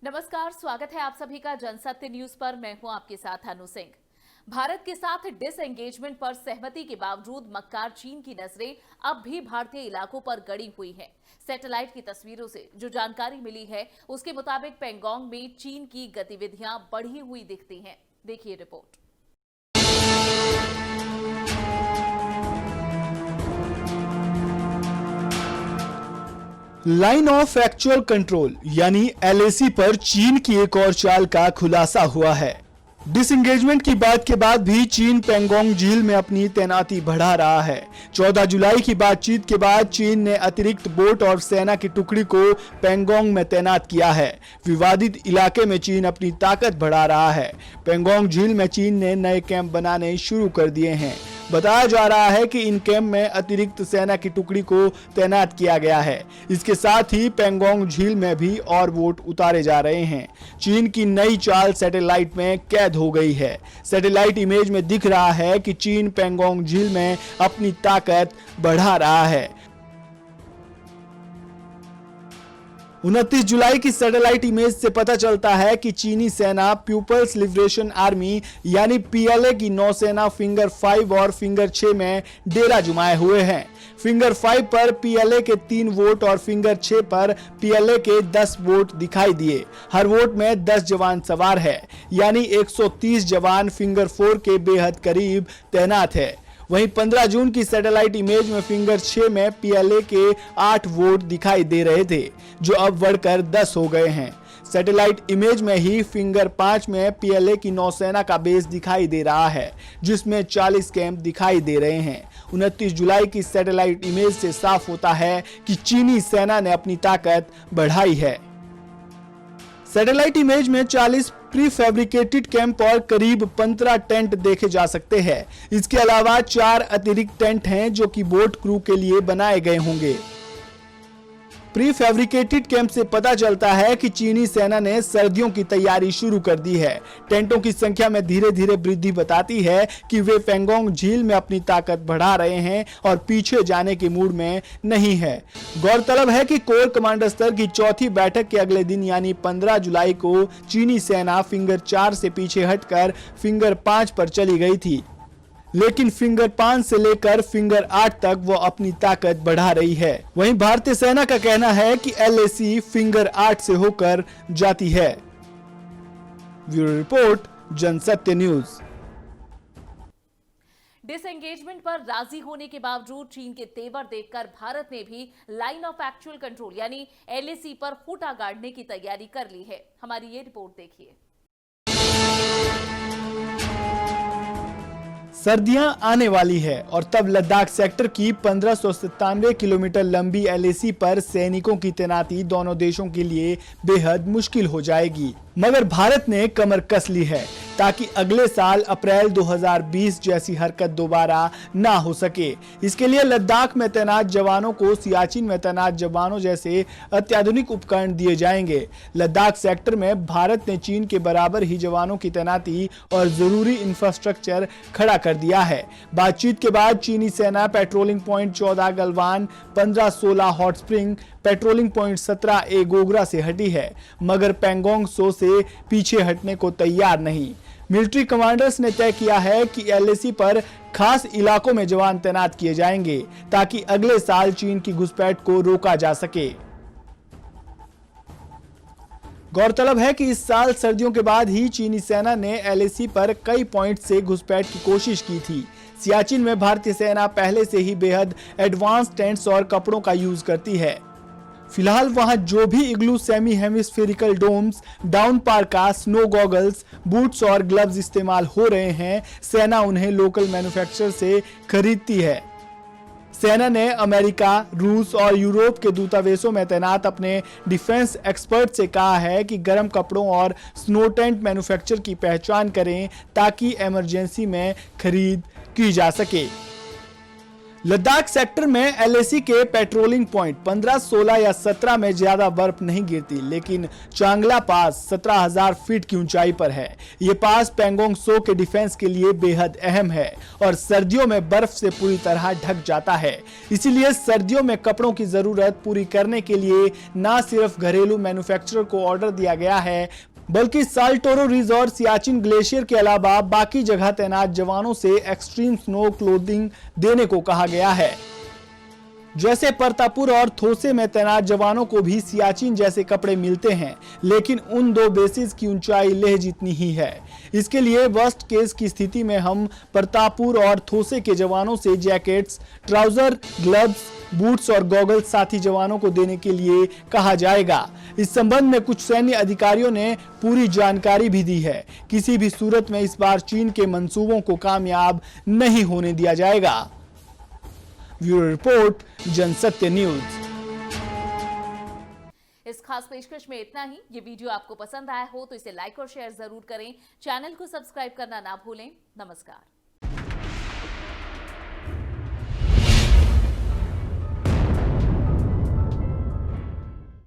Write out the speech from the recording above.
नमस्कार, स्वागत है आप सभी का जनसत्य न्यूज पर। मैं हूं आपके साथ अनु सिंह। भारत के साथ डिसएंगेजमेंट पर सहमति के बावजूद मक्कार चीन की नजरें अब भी भारतीय इलाकों पर गड़ी हुई हैं। सैटेलाइट की तस्वीरों से जो जानकारी मिली है उसके मुताबिक पैंगोंग में चीन की गतिविधियां बढ़ी हुई दिखती हैं। देखिए report. Line of actual control यानी एलएसी पर चीन की एक और चाल का खुलासा हुआ है। डिसएंगेजमेंट की बात के बाद भी चीन पैंगोंग झील में अपनी तैनाती बढ़ा रहा है। 14 जुलाई की बातचीत के बाद चीन ने अतिरिक्त बोट और सेना की टुकड़ी को पैंगोंग में तैनात किया है। विवादित इलाके में चीन अपनी ताकत बढ़ा रहा है। पैंगोंग झील में चीन ने नए कैंप बनाने शुरू कर दिए हैं। बताया जा रहा है कि इन कैंप में अतिरिक्त सेना की टुकड़ी को तैनात किया गया है। इसके साथ ही पैंगोंग झील में भी और बोट उतारे जा रहे हैं। चीन की नई चाल सैटेलाइट में कैद हो गई है। सैटेलाइट इमेज में दिख रहा है कि चीन पैंगोंग झील में अपनी ताकत बढ़ा रहा है। 29 जुलाई की सैटेलाइट इमेज से पता चलता है कि चीनी सेना पीपल्स लिबरेशन आर्मी यानी पीएलए की नौसेना फिंगर 5 और फिंगर 6 में डेरा जमाए हुए हैं। फिंगर 5 पर पीएलए के 3 वोट और फिंगर 6 पर पीएलए के 10 वोट दिखाई दिए। हर वोट में 10 जवान सवार है, यानी 130 जवान फिंगर 4 के बेहद करीब तैनात है। वहीं 15 जून की सैटेलाइट इमेज में फिंगर 6 में पीएलए के 8 वोट दिखाई दे रहे थे, जो अब बढ़कर 10 हो गए हैं। सैटेलाइट इमेज में ही फिंगर 5 में पीएलए की नौसेना का बेस दिखाई दे रहा है, जिसमें 40 कैंप दिखाई दे रहे हैं। 29 जुलाई की सैटेलाइट इमेज से साफ होता है कि चीनी सेना ने अपनी ताकत बढ़ाई है। सैटेलाइट इमेज में 40 प्री फैब्रिकेटेड कैंप और करीब 15 टेंट देखे जा सकते हैं। इसके अलावा 4 अतिरिक्त टेंट हैं जो कि बोट क्रू के लिए बनाए गए होंगे। प्री फैब्रिकेटेड कैंप से पता चलता है कि चीनी सेना ने सर्दियों की तैयारी शुरू कर दी है। टेंटों की संख्या में धीरे धीरे वृद्धि बताती है कि वे पैंगोंग झील में अपनी ताकत बढ़ा रहे हैं और पीछे जाने के मूड में नहीं है। गौरतलब है कि कोर कमांडर स्तर की चौथी बैठक के अगले दिन यानी 15 जुलाई को चीनी सेना फिंगर 4 से पीछे हटकर फिंगर 5 पर चली गई थी, लेकिन फिंगर 5 से लेकर फिंगर 8 तक वो अपनी ताकत बढ़ा रही है। वहीं भारतीय सेना का कहना है कि एलएसी फिंगर 8 से होकर जाती है। Bureau report, Jansatya news. Disengagement पर राजी होने के बावजूद चीन के तेवर देखकर भारत ने भी लाइन ऑफ एक्चुअल कंट्रोल यानी एलएसी पर खूंटा गाड़ने की तैयारी कर ली है। हमारी ये रिपोर्ट देखिए। सर्दियां आने वाली है और तब लद्दाख सेक्टर की 1597 किलोमीटर लंबी एलएसी पर सैनिकों की तैनाती दोनों देशों के लिए बेहद मुश्किल हो जाएगी। मगर भारत ने कमर कस ली है ताकि अगले साल अप्रैल 2020 जैसी हरकत दोबारा ना हो सके। इसके लिए लद्दाख में तैनात जवानों को सियाचिन में तैनात जवानों जैसे अत्याधुनिक उपकरण दिए जाएंगे। लद्दाख सेक्टर में भारत ने चीन के बराबर ही जवानों की तैनाती और जरूरी इंफ्रास्ट्रक्चर खड़ा कर दिया है। बातचीत के बाद चीनी सेना patrolling point 14 Galwan, 15-16 hot spring, patrolling point 17 ए गोगरा से हटी है, मगर पैंगोंग सो से पीछे हटने को तैयार नहीं। मिलिट्री कमांडर्स ने तय किया है कि एलएसी पर खास इलाकों में जवान तैनात किए जाएंगे ताकि अगले साल चीन की घुसपैठ को रोका जा सके। गौरतलब है कि इस साल सर्दियों के बाद ही चीनी सेना ने एलएसी पर कई पॉइंट से घुसपैठ की कोशिश की थी। सियाचिन में भारतीय सेना पहले से ही बेहद एडवांस टेंट्स और कपड़ों का यूज करती है। फिलहाल वहां जो भी igloo semi hemispherical domes, down parka, snow goggles, boots और ग्लव्स इस्तेमाल हो रहे हैं, सेना उन्हें लोकल मैन्युफैक्चरर से खरीदती है। सेना ने अमेरिका, रूस और यूरोप के दूतावासों में तैनात अपने डिफेंस एक्सपर्ट से कहा है कि गर्म कपड़ों और स्नो टेंट मैन्युफैक्चर की पहचान करें ताकि इमरजेंसी में खरीद की जा सके। लद्दाख सेक्टर में एलएसी के पेट्रोलिंग पॉइंट 15, 16 या 17 में ज्यादा बर्फ नहीं गिरती, लेकिन चांगला पास 17,000 फीट की ऊंचाई पर है। ये पास पैंगोंग त्सो के डिफेंस के लिए बेहद अहम है और सर्दियों में बर्फ से पूरी तरह ढक जाता है। इसीलिए सर्दियों में कपड़ों की जरूरत पूरी करने के लिए न सिर्फ घरेलू मैन्युफैक्चरर को ऑर्डर दिया गया है, बल्कि साल्टोरो रिजॉर्ट सियाचिन ग्लेशियर के अलावा बाकी जगह तैनात जवानों से एक्सट्रीम स्नो क्लोथिंग देने को कहा गया है। जैसे परतापुर और थोसे में तैनात जवानों को भी सियाचिन जैसे कपड़े मिलते हैं, लेकिन उन दो बेसिस की ऊंचाई लेह जितनी ही है। इसके लिए वर्स्ट केस की स्थिति में हम परतापुर और थोसे के जवानों से जैकेट्स, ट्राउजर, ग्लव्स, बूट्स और गॉगल्स साथी जवानों को देने के लिए कहा जाएगा। इस संबंध में कुछ सैन्य अधिकारियों ने पूरी जानकारी भी दी है। किसी भी सूरत में इस बार चीन के मंसूबों को कामयाब नहीं होने दिया जाएगा। Bureau report, Jansatya news. इस खास पेशकश में इतना ही। ये वीडियो आपको पसंद आया हो तो इसे लाइक और शेयर जरूर करें। चैनल को सब्सक्राइब करना ना भूलें। नमस्कार।